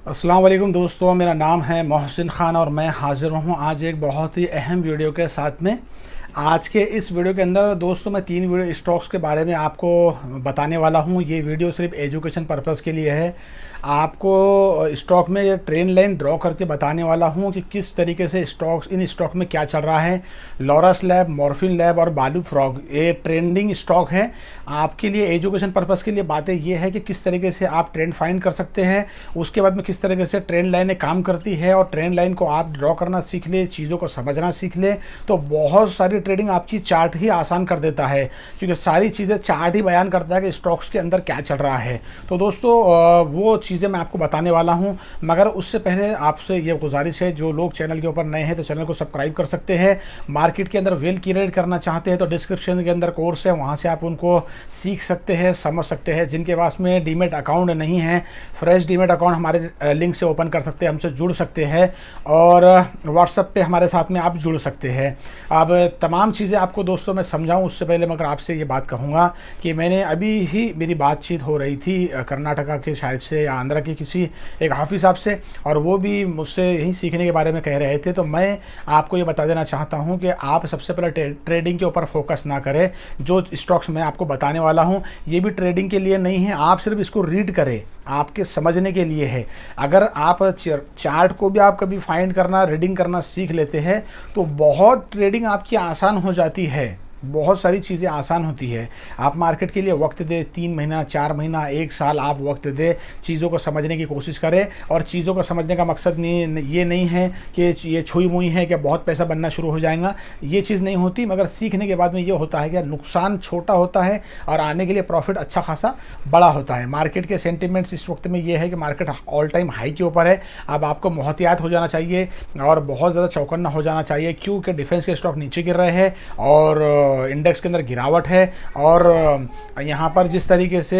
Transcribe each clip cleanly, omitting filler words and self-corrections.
अस्सलाम वालेकुम दोस्तों, मेरा नाम है मोहसिन ख़ान और मैं हाज़िर हूँ आज एक बहुत ही अहम वीडियो के साथ में। आज के इस वीडियो के अंदर दोस्तों मैं 3 वीडियो स्टॉक्स के बारे में आपको बताने वाला हूँ। ये वीडियो सिर्फ एजुकेशन पर्पज़ के लिए है। आपको स्टॉक में ट्रेंड लाइन ड्रॉ करके बताने वाला हूँ कि किस तरीके से इन स्टॉक में क्या चल रहा है। लॉरस लैब, मॉर्फिन लैब और बालू फ्रॉग ये ट्रेंडिंग स्टॉक है। आपके लिए एजुकेशन पर्पज़ के लिए बातें ये है कि किस तरीके से आप ट्रेंड फाइंड कर सकते हैं, उसके बाद में किस तरीके से ट्रेंड लाइनें काम करती है और ट्रेंड लाइन को आप ड्रॉ करना सीख ले, चीज़ों को समझना सीख ले तो बहुत सारी ट्रेडिंग आपकी चार्ट ही आसान कर देता है, क्योंकि सारी चीज़ें चार्ट ही बयान करता है कि स्टॉक्स के अंदर क्या चल रहा है। तो दोस्तों वो चीज़ें मैं आपको बताने वाला हूं, मगर उससे पहले आपसे ये गुजारिश है, जो लोग चैनल के ऊपर नए हैं तो चैनल को सब्सक्राइब कर सकते हैं। मार्केट के अंदर वेल क्रिएट करना चाहते हैं तो डिस्क्रिप्शन के अंदर कोर्स है, वहाँ से आप उनको सीख सकते हैं, समझ सकते हैं। जिनके पास में डीमेट अकाउंट नहीं है, फ्रेश डीमेट अकाउंट हमारे लिंक से ओपन कर सकते हैं, हमसे जुड़ सकते हैं और व्हाट्सएप पे हमारे साथ में आप जुड़ सकते हैं। अब तमाम चीज़ें आपको दोस्तों मैं समझाऊं उससे पहले मगर आपसे ये बात कहूँगा कि मैंने अभी ही मेरी बातचीत हो रही थी कर्नाटका के शायद से या आंध्रा के किसी एक हाफिज़ साहब से, और वो भी मुझसे यही सीखने के बारे में कह रहे थे। तो मैं आपको ये बता देना चाहता हूँ कि आप सबसे पहले ट्रेडिंग के ऊपर फोकस ना करें। जो स्टॉक्स मैं आपको बताने वाला हूँ ये भी ट्रेडिंग के लिए नहीं है, आप सिर्फ इसको रीड करें, आपके समझने के लिए है। अगर आप चार्ट को भी आप कभी फाइंड करना, रीडिंग करना सीख लेते हैं तो बहुत ट्रेडिंग आपकी आसान हो जाती है, बहुत सारी चीज़ें आसान होती है। आप मार्केट के लिए वक्त दें, 3 महीना, 4 महीना, 1 साल आप वक्त दें, चीज़ों को समझने की कोशिश करें। और चीज़ों को समझने का मकसद ये नहीं है कि ये छुई मुई है कि बहुत पैसा बनना शुरू हो जाएगा, ये चीज़ नहीं होती। मगर सीखने के बाद में ये होता है कि नुकसान छोटा होता है और आने के लिए प्रॉफिट अच्छा खासा बड़ा होता है। मार्केट के सेंटिमेंट्स इस वक्त में ये है कि मार्केट ऑल टाइम हाई के ऊपर है। अब आपको मोहतियात हो जाना चाहिए और बहुत ज़्यादा चौकन्ना हो जाना चाहिए, क्योंकि डिफेंस के स्टॉक नीचे गिर रहे हैं और इंडेक्स के अंदर गिरावट है और यहाँ पर जिस तरीके से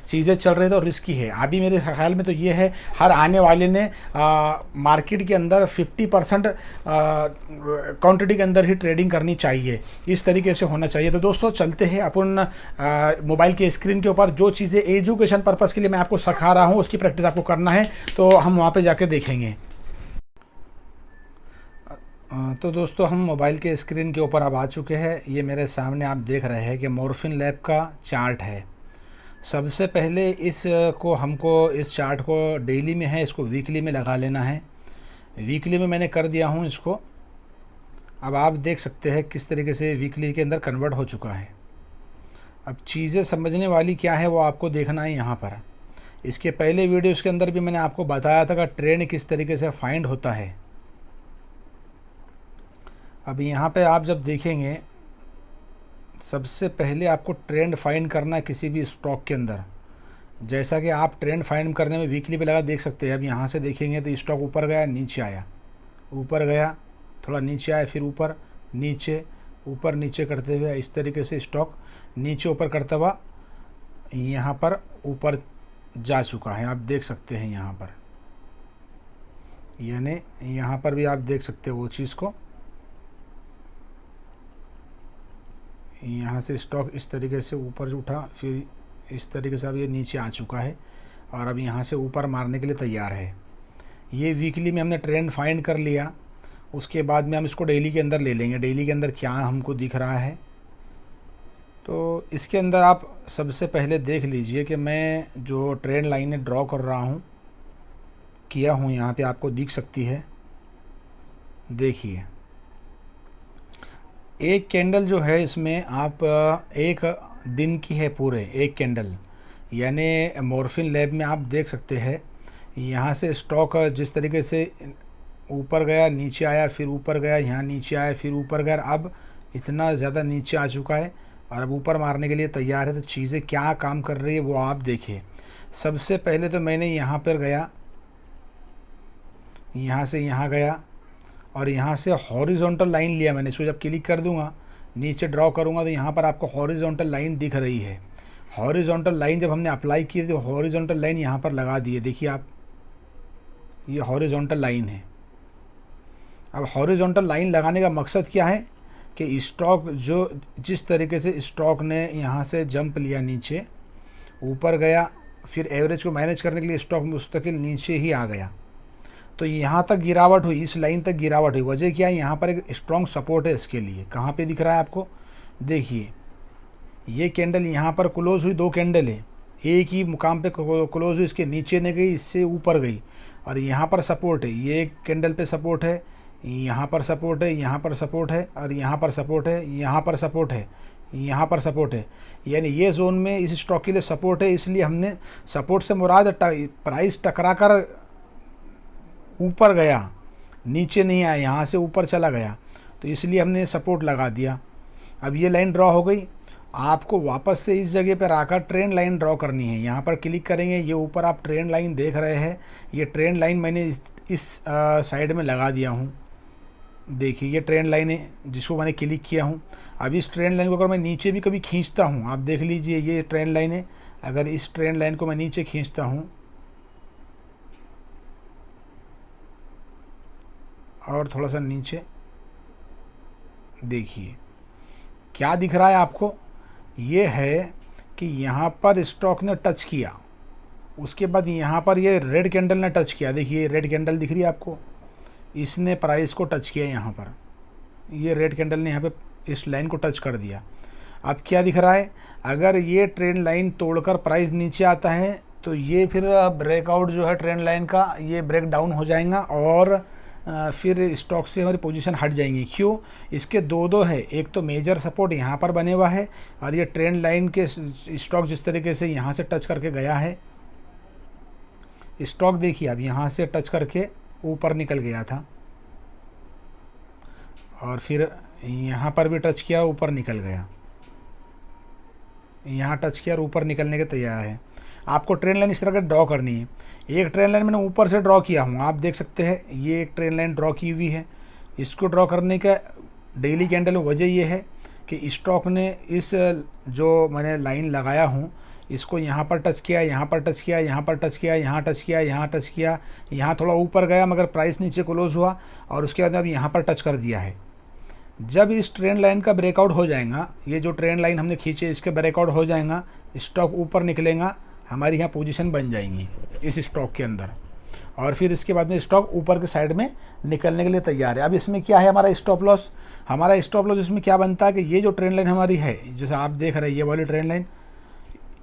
चीज़ें चल रही है तो रिस्की है। अभी मेरे ख्याल में तो ये है, हर आने वाले ने मार्केट के अंदर 50% क्वांटिटी के अंदर ही ट्रेडिंग करनी चाहिए, इस तरीके से होना चाहिए। तो दोस्तों चलते हैं अपन मोबाइल के स्क्रीन के ऊपर। जो चीज़ें एजुकेशन पर्पज़ के लिए मैं आपको सिखा रहा हूँ उसकी प्रैक्टिस आपको करना है, तो हम वहाँ पर जाके देखेंगे। तो दोस्तों हम मोबाइल के स्क्रीन के ऊपर अब आ चुके हैं। ये मेरे सामने आप देख रहे हैं कि मॉर्फिन लैब का चार्ट है। सबसे पहले हमको इस चार्ट को डेली में है, इसको वीकली में लगा लेना है। वीकली में मैंने कर दिया हूँ इसको। अब आप देख सकते हैं किस तरीके से वीकली के अंदर कन्वर्ट हो चुका है। अब चीज़ें समझने वाली क्या है वो आपको देखना है यहाँ पर। इसके पहले वीडियोज़ के अंदर भी मैंने आपको बताया था कि ट्रेंड किस तरीके से फाइंड होता है। अब यहाँ पे आप जब देखेंगे, सबसे पहले आपको ट्रेंड फाइंड करना है किसी भी स्टॉक के अंदर। जैसा कि आप ट्रेंड फाइंड करने में वीकली पे लगा देख सकते हैं। अब यहाँ से देखेंगे तो स्टॉक ऊपर गया, नीचे आया, ऊपर गया, थोड़ा नीचे आया, फिर ऊपर नीचे करते हुए इस तरीके से स्टॉक नीचे ऊपर करता हुआ यहाँ पर ऊपर जा चुका है। आप देख सकते हैं यहाँ पर, यानी यहाँ पर भी आप देख सकते हो वो चीज़ को। यहाँ से स्टॉक इस तरीके से ऊपर उठा, फिर इस तरीके से अब ये नीचे आ चुका है और अब यहाँ से ऊपर मारने के लिए तैयार है। ये वीकली में हमने ट्रेंड फाइंड कर लिया। उसके बाद में हम इसको डेली के अंदर ले लेंगे, डेली के अंदर क्या हमको दिख रहा है। तो इसके अंदर आप सबसे पहले देख लीजिए कि मैं जो ट्रेंड लाइनें ड्रॉ कर रहा हूँ, किया हूँ, यहाँ पर आपको दिख सकती है। देखिए एक कैंडल जो है इसमें आप एक दिन की है, पूरे एक कैंडल, यानी मॉर्फिन लैब में आप देख सकते हैं। यहाँ से स्टॉक जिस तरीके से ऊपर गया, नीचे आया, फिर ऊपर गया, यहाँ नीचे आया, फिर ऊपर गया, अब इतना ज़्यादा नीचे आ चुका है और अब ऊपर मारने के लिए तैयार है। तो चीज़ें क्या काम कर रही है वो आप देखिए। सबसे पहले तो मैंने यहाँ पर गया, यहाँ से यहाँ गया और यहाँ से हॉरिजॉन्टल लाइन लिया मैंने। इसको जब क्लिक कर दूंगा, नीचे ड्रॉ करूंगा तो यहाँ पर आपको हॉरिजॉन्टल लाइन दिख रही है। हॉरिजॉन्टल लाइन जब हमने अप्लाई की तो हॉरिजॉन्टल लाइन यहाँ पर लगा दी है। देखिए आप, ये हॉरिजॉन्टल लाइन है। अब हॉरिजॉन्टल लाइन लगाने का मकसद क्या है कि स्टॉक जिस तरीके से स्टॉक ने यहाँ से जंप लिया, नीचे ऊपर गया, फिर एवरेज को मैनेज करने के लिए स्टॉक मुस्तकिल नीचे ही आ गया। तो यहाँ तक गिरावट हुई, इस लाइन तक गिरावट हुई। वजह क्या है, यहाँ पर एक स्ट्रॉन्ग सपोर्ट है इसके लिए। कहाँ पे दिख रहा है आपको, देखिए ये कैंडल यहाँ पर क्लोज हुई, 2 कैंडल है, एक ही मुकाम पे क्लोज हुई, इसके नीचे नहीं गई, इससे ऊपर गई, और यहाँ पर सपोर्ट है, ये एक कैंडल पे सपोर्ट है, यहाँ पर सपोर्ट है, यहाँ पर सपोर्ट है, और यहाँ पर सपोर्ट है, यहाँ पर सपोर्ट है, यहाँ पर सपोर्ट है। यानी ये जोन में इस स्टॉक के लिए सपोर्ट है, इसलिए हमने सपोर्ट से मुराद प्राइस टकरा कर ऊपर गया, नीचे नहीं आया, यहाँ से ऊपर चला गया, तो इसलिए हमने सपोर्ट लगा दिया। अब ये लाइन ड्रॉ हो गई, आपको वापस से इस जगह पर आकर ट्रेंड लाइन ड्रॉ करनी है। यहाँ पर क्लिक करेंगे, ये ऊपर आप ट्रेंड लाइन देख रहे हैं, ये ट्रेंड लाइन मैंने इस साइड में लगा दिया हूँ। देखिए ये ट्रेंड लाइन है जिसको मैंने क्लिक किया हूँ। अब इस ट्रेंड लाइन को अगर मैं नीचे भी कभी खींचता हूँ, आप देख लीजिए ये ट्रेंड लाइन है, अगर इस ट्रेंड लाइन को मैं नीचे खींचता हूँ और थोड़ा सा नीचे, देखिए क्या दिख रहा है आपको, ये है कि यहाँ पर स्टॉक ने टच किया, उसके बाद यहाँ पर ये रेड कैंडल ने टच किया। देखिए रेड कैंडल दिख रही है आपको, इसने प्राइस को टच किया, यहाँ पर ये रेड कैंडल ने यहाँ पे इस लाइन को टच कर दिया। अब क्या दिख रहा है, अगर ये ट्रेंड लाइन तोड़कर प्राइस नीचे आता है तो ये फिर ब्रेकआउट जो है ट्रेंड लाइन का, ये ब्रेक डाउन हो जाएगा और फिर स्टॉक से हमारी पोजीशन हट जाएंगी। क्यों, इसके दो है, एक तो मेजर सपोर्ट यहाँ पर बने हुआ है, और ये ट्रेंड लाइन के स्टॉक जिस तरीके से यहाँ से टच करके गया है, स्टॉक देखिए अब यहाँ से टच करके ऊपर निकल गया था, और फिर यहाँ पर भी टच किया, ऊपर निकल गया, यहाँ टच किया और ऊपर निकलने के तैयार है। आपको ट्रेंड लाइन इस तरह की ड्रॉ करनी है। एक ट्रेंड लाइन मैंने ऊपर से ड्रॉ किया हूँ, आप देख सकते हैं ये एक ट्रेंड लाइन ड्रॉ की हुई है। इसको ड्रॉ करने का डेली कैंडल में वजह ये है कि स्टॉक ने इस जो मैंने लाइन लगाया हूँ इसको यहाँ पर टच किया, यहाँ पर टच किया, यहाँ पर टच किया, यहाँ टच किया, यहाँ टच किया, यहाँ थोड़ा ऊपर गया मगर प्राइस नीचे क्लोज हुआ, और उसके बाद अब यहाँ पर टच कर दिया है। जब इस ट्रेंड लाइन का ब्रेकआउट हो जाएगा, ये जो ट्रेंड लाइन हमने खींचे इसके ब्रेकआउट हो जाएगा, स्टॉक ऊपर निकलेगा, हमारी यहाँ पोजीशन बन जाएंगी इस स्टॉक के अंदर, और फिर इसके बाद में स्टॉक ऊपर के साइड में निकलने के लिए तैयार है। अब इसमें क्या है हमारा स्टॉप लॉस, हमारा स्टॉप लॉस इसमें क्या बनता है कि ये जो ट्रेंड लाइन हमारी है, जैसे आप देख रहे हैं ये वाली ट्रेंड लाइन,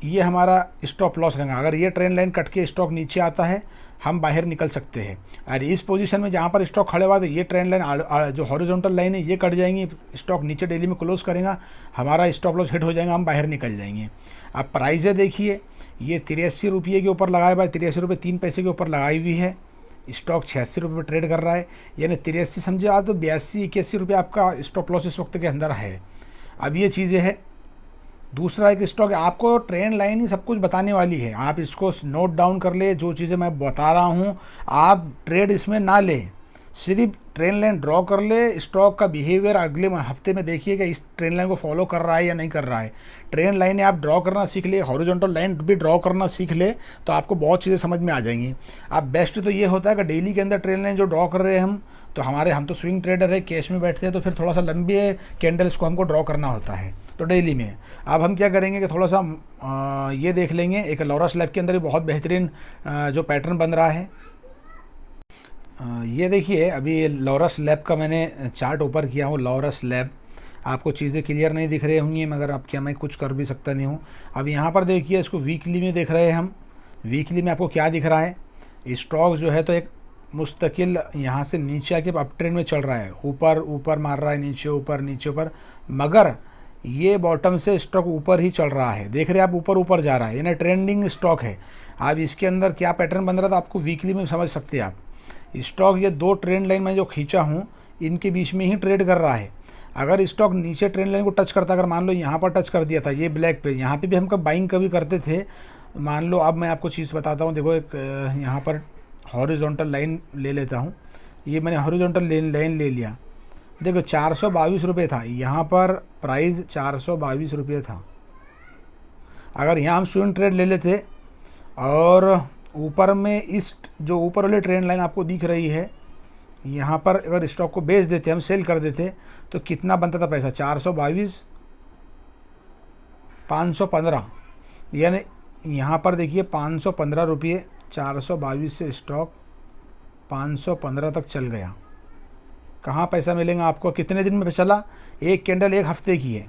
ये हमारा स्टॉप लॉस रहेगा। अगर ये ट्रेंड लाइन कट के स्टॉक नीचे आता है हम बाहर निकल सकते हैं, और इस पोजीशन में जहाँ पर स्टॉक खड़े हुआ है ये ट्रेंड लाइन जो हॉरिजॉन्टल लाइन है ये कट जाएंगी, स्टॉक नीचे डेली में क्लोज करेगा, हमारा स्टॉप लॉस हिट हो जाएगा, हम बाहर निकल जाएंगे। अब प्राइस देखिए, ये 83 रुपये के ऊपर लगाया हुआ है, 83 रुपये 3 पैसे के ऊपर लगाई हुई है, स्टॉक 86 रुपये ट्रेड कर रहा है, यानी 83 समझे आप तो 82-81 रुपये आपका स्टॉप लॉस इस वक्त के अंदर है। अब ये चीज़ें हैं। दूसरा एक स्टॉक, आपको ट्रेंड लाइन ही सब कुछ बताने वाली है, आप इसको नोट डाउन कर ले, जो चीज़ें मैं बता रहा हूँ आप ट्रेड इसमें ना ले, सिर्फ ट्रेंड लाइन ड्रॉ कर ले। स्टॉक का बिहेवियर अगले हफ्ते में देखिए कि इस ट्रेंड लाइन को फॉलो कर रहा है या नहीं कर रहा है। ट्रेंड लाइन आप ड्रॉ करना सीख ले, हॉरिजॉन्टल लाइन भी ड्रॉ करना सीख ले, तो आपको बहुत चीज़ें समझ में आ जाएंगी। अब बेस्ट तो ये होता है कि डेली के अंदर ट्रेंड लाइन जो ड्रॉ कर रहे हैं हम तो स्विंग ट्रेडर है, कैश में बैठते हैं, तो फिर थोड़ा सा लंबे कैंडल्स को हमको ड्रॉ करना होता है तो डेली में। अब हम क्या करेंगे कि थोड़ा सा ये देख लेंगे, एक लॉरस लैब के अंदर भी बहुत बेहतरीन जो पैटर्न बन रहा है। ये देखिए अभी लॉरस लैब का मैंने चार्ट ऊपर किया हूँ, लॉरस लैब। आपको चीज़ें क्लियर नहीं दिख रही होंगी मगर अब क्या मैं कुछ कर भी सकता नहीं हूँ। अब यहाँ पर देखिए, इसको वीकली में देख रहे हैं हम, वीकली में आपको क्या दिख रहा है, स्टॉक जो है तो एक मुस्तकिल यहाँ से नीचे आके अप ट्रेंड में चल रहा है, ऊपर ऊपर मार रहा है, नीचे ऊपर नीचे ऊपर, मगर ये बॉटम से स्टॉक ऊपर ही चल रहा है, देख रहे हैं आप, ऊपर ऊपर जा रहा है, यानी ट्रेंडिंग स्टॉक है। अब इसके अंदर क्या पैटर्न बन रहा था आपको वीकली में समझ सकते हैं आप। स्टॉक ये 2 ट्रेंड लाइन में जो खींचा हूँ इनके बीच में ही ट्रेड कर रहा है। अगर स्टॉक नीचे ट्रेंड लाइन को टच करता, अगर मान लो यहाँ पर टच कर दिया था, ये ब्लैक पे, यहाँ पे भी हम कब बाइंग कभी करते थे, मान लो। अब मैं आपको चीज़ बताता हूँ, देखो एक यहाँ पर हॉरिजॉन्टल लाइन ले लेता हूँ, ये मैंने हॉरिजॉन्टल लाइन ले लिया, देखो 422 रुपये था, यहाँ पर प्राइस 422 रुपये था। अगर यहाँ हम स्विंग ट्रेड ले लेते और ऊपर में इस जो ऊपर वाली ट्रेंड लाइन आपको दिख रही है, यहाँ पर अगर स्टॉक को बेच देते, हम सेल कर देते, तो कितना बनता था पैसा, 422 515, यानी यहाँ पर देखिए 515 रुपये, 422 से स्टॉक 515 तक चल गया। कहाँ पैसा मिलेगा आपको, कितने दिन में चला, एक कैंडल एक हफ्ते की है।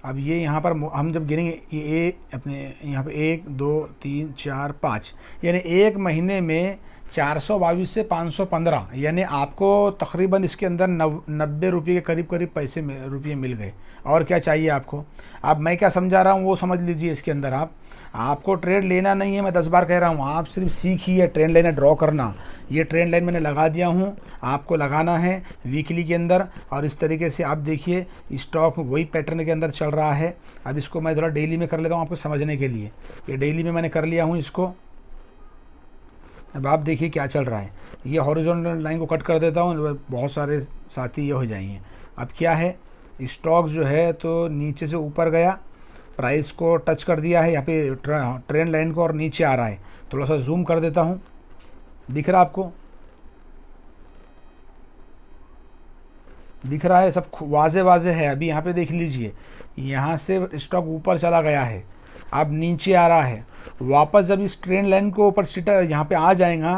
अब ये यहाँ पर हम जब गिनेंगे ये अपने यहाँ पे 1 2 3 4 5, यानी एक महीने में 422 से 515, यानी आपको तकरीबन इसके अंदर 90 रुपये के करीब करीब पैसे रुपये मिल गए। और क्या चाहिए आपको। अब मैं क्या समझा रहा हूँ वो समझ लीजिए। इसके अंदर आपको ट्रेड लेना नहीं है, मैं 10 बार कह रहा हूँ, आप सिर्फ सीखिए ट्रेंड लाइन ड्रॉ करना। ये ट्रेंड लाइन मैंने लगा दिया हूँ, आपको लगाना है वीकली के अंदर। और इस तरीके से आप देखिए स्टॉक वही पैटर्न के अंदर चल रहा है। अब इसको मैं थोड़ा डेली में कर लेता हूँ आपको समझने के लिए। ये डेली में मैंने कर लिया हूँ इसको। अब आप देखिए क्या चल रहा है। ये हॉरिजॉन्टल लाइन को कट कर देता हूँ, बहुत सारे साथी ये हो जाएंगे। अब क्या है, स्टॉक जो है तो नीचे से ऊपर गया, प्राइस को टच कर दिया है यहाँ पे ट्रेंड लाइन को, और नीचे आ रहा है। थोड़ा सा जूम कर देता हूँ, दिख रहा आपको, दिख रहा है सब वाजे वाजे है। अभी यहाँ पे देख लीजिए, यहाँ से स्टॉक ऊपर चला गया है, अब नीचे आ रहा है। वापस जब इस ट्रेंड लाइन को ऊपर सिटर यहाँ पे आ जाएगा,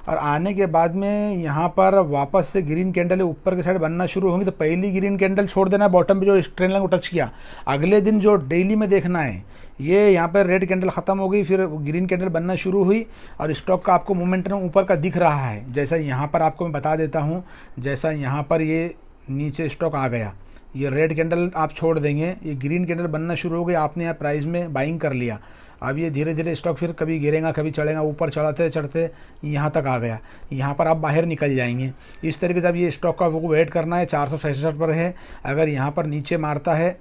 और आने के बाद में यहाँ पर वापस से ग्रीन कैंडल ऊपर के साइड बनना शुरू होंगी, तो पहली ग्रीन कैंडल छोड़ देना है बॉटम पे जो इस ट्रेंड लाइन को टच किया। अगले दिन जो डेली में देखना है, ये यहाँ पर रेड कैंडल ख़त्म हो गई, फिर ग्रीन कैंडल बनना शुरू हुई, और स्टॉक का आपको मोमेंटम ऊपर का दिख रहा है। जैसा यहाँ पर आपको मैं बता देता हूँ, जैसा यहाँ पर ये नीचे स्टॉक आ गया, ये रेड कैंडल आप छोड़ देंगे, ये ग्रीन कैंडल बनना शुरू हो गई, आपने यहाँ प्राइस में बाइंग कर लिया। अब ये धीरे धीरे स्टॉक फिर कभी गिरेगा कभी चढ़ेगा, ऊपर चढ़ाते चढ़ते यहाँ तक आ गया, यहाँ पर आप बाहर निकल जाएंगे। इस तरीके से अब ये स्टॉक का वो वेट करना है। 467 पर है, अगर यहाँ पर नीचे मारता है,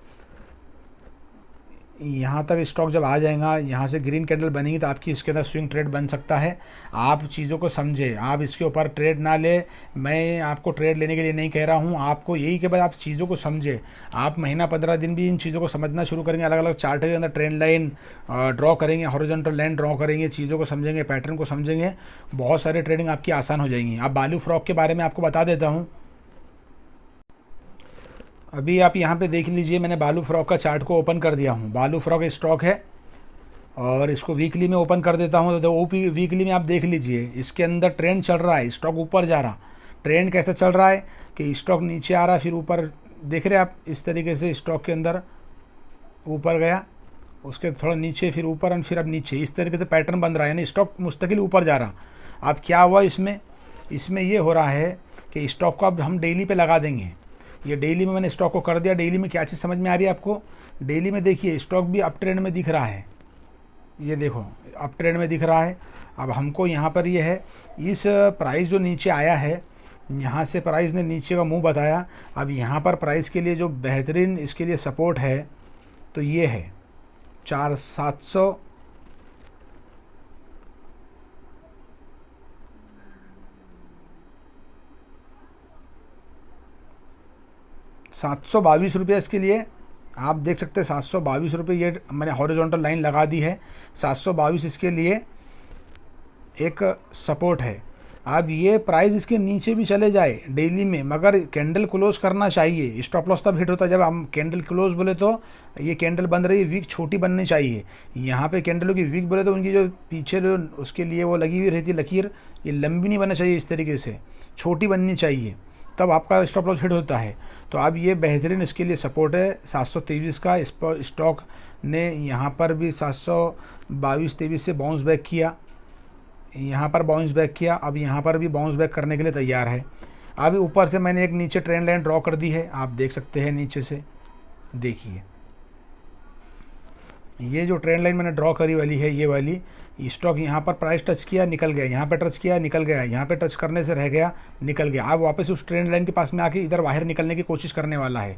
यहाँ तक स्टॉक जब आ जाएगा, यहाँ से ग्रीन कैंडल बनेगी, तो आपकी इसके अंदर स्विंग ट्रेड बन सकता है। आप चीज़ों को समझे, आप इसके ऊपर ट्रेड ना ले। मैं आपको ट्रेड लेने के लिए नहीं कह रहा हूँ, आपको यही कि भाई आप चीज़ों को समझे। आप महीना 15 दिन भी इन चीज़ों को समझना शुरू करेंगे, अलग अलग चार्ट के अंदर ट्रेंड लाइन ड्रॉ करेंगे, हॉरिजॉन्टल लाइन ड्रॉ करेंगे, चीज़ों को समझेंगे, पैटर्न को समझेंगे, बहुत सारी ट्रेडिंग आपकी आसान हो जाएंगी। अब बालू फ्रॉक के बारे में आपको बता देता हूँ। अभी आप यहाँ पे देख लीजिए, मैंने बालू फ्रॉक का चार्ट को ओपन कर दिया हूँ। बालू फ्रॉक स्टॉक है, और इसको वीकली में ओपन कर देता हूँ। तो वीकली में आप देख लीजिए, इसके अंदर ट्रेंड चल रहा है, स्टॉक ऊपर जा रहा। ट्रेंड कैसे चल रहा है कि स्टॉक नीचे आ रहा है, फिर ऊपर, देख रहे हैं आप, इस तरीके से स्टॉक के अंदर ऊपर गया, उसके थोड़ा नीचे, फिर ऊपर, और फिर अब नीचे, इस तरीके से पैटर्न बन रहा है, यानी स्टॉक मुस्तकिल ऊपर जा रहा। अब क्या हुआ इसमें ये हो रहा है कि स्टॉक को अब हम डेली पे लगा देंगे। ये डेली में मैंने स्टॉक को कर दिया। डेली में क्या चीज़ समझ में आ रही है आपको। डेली में देखिए स्टॉक भी अप ट्रेंड में दिख रहा है, ये देखो अप ट्रेंड में दिख रहा है। अब हमको यहाँ पर ये है, इस प्राइस जो नीचे आया है, यहाँ से प्राइस ने नीचे का मुंह बताया। अब यहाँ पर प्राइस के लिए जो बेहतरीन इसके लिए सपोर्ट है, तो ये है 4700 722 रुपये इसके लिए आप देख सकते हैं। 722 रुपये ये मैंने हॉरिजॉन्टल लाइन लगा दी है। 722 इसके लिए एक सपोर्ट है। अब ये प्राइस इसके नीचे भी चले जाए डेली में, मगर कैंडल क्लोज करना चाहिए। स्टॉप लॉस तब हिट होता है जब हम कैंडल क्लोज बोले, तो ये कैंडल बन रही है, वीक छोटी बननी चाहिए। यहाँ पे कैंडलों की वीक बोले तो उनकी जो पीछे जो उसके लिए वो लगी हुई रहती है लकीर, ये लंबी नहीं बनना चाहिए, इस तरीके से छोटी बननी चाहिए, तब आपका स्टॉप लॉस हिट होता है। तो अब ये बेहतरीन इसके लिए सपोर्ट है 723 का। स्टॉक ने यहाँ पर भी 722-23 से बाउंस बैक किया, यहाँ पर बाउंस बैक किया, अब यहाँ पर भी बाउंस बैक करने के लिए तैयार है। अब ऊपर से मैंने एक नीचे ट्रेंड लाइन ड्रॉ कर दी है, आप देख सकते हैं नीचे से। देखिए ये जो ट्रेंड लाइन मैंने ड्रॉ करी वाली है, ये वाली, स्टॉक यहाँ पर प्राइस टच किया, निकल गया, यहाँ पे टच किया, निकल गया, यहाँ पे टच करने से रह गया, निकल गया। अब वापस उस ट्रेंड लाइन के पास में आके इधर बाहर निकलने की कोशिश करने वाला है।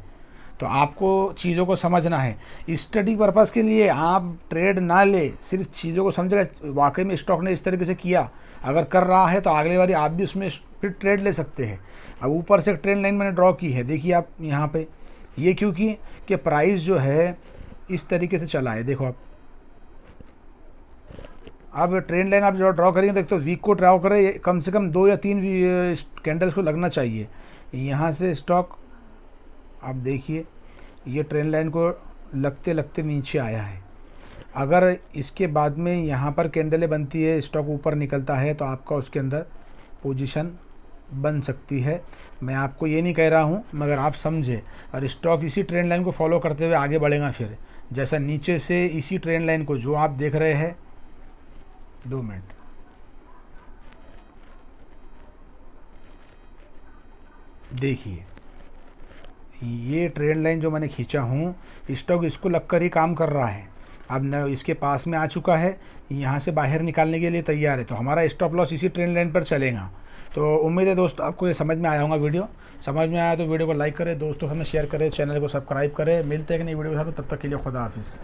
तो आपको चीज़ों को समझना है। स्टडी पर्पज़ के लिए आप ट्रेड ना ले, सिर्फ चीज़ों को समझेगा वाकई में स्टॉक ने इस तरीके से किया, अगर कर रहा है तो अगले बारी आप भी उसमें फिर ट्रेड ले सकते हैं। अब ऊपर से ट्रेंड लाइन मैंने ड्रॉ की है, देखिए आप यहाँ पे, ये क्योंकि कि प्राइस जो है इस तरीके से चला है, देखो आप। अब ट्रेंड लाइन आप जो ड्रॉ करेंगे, देखते हो वीक को ड्रॉ करें, कम से कम 2 या 3 कैंडल्स को लगना चाहिए। यहाँ से स्टॉक आप देखिए, ये ट्रेंड लाइन को लगते लगते नीचे आया है। अगर इसके बाद में यहाँ पर कैंडलें बनती है, स्टॉक ऊपर निकलता है, तो आपका उसके अंदर पोजीशन बन सकती है। मैं आपको ये नहीं कह रहा हूँ, मगर आप समझे। और स्टॉक इसी ट्रेंड लाइन को फॉलो करते हुए आगे बढ़ेगा। फिर जैसा नीचे से इसी ट्रेंड लाइन को जो आप देख रहे हैं, 2 मिनट, देखिए ये ट्रेंड लाइन जो मैंने खींचा हूँ, स्टॉक इसको लगकर ही काम कर रहा है। अब न इसके पास में आ चुका है, यहाँ से बाहर निकालने के लिए तैयार है, तो हमारा स्टॉप लॉस इसी ट्रेंड लाइन पर चलेगा। तो उम्मीद है दोस्तों आपको ये समझ में आया होगा। वीडियो समझ में आया तो वीडियो को लाइक करें, दोस्तों हमें शेयर करें, चैनल को सब्सक्राइब करें। मिलते हैं कि नई वीडियो के साथ, तब तक के लिए खुदा हाफिज़।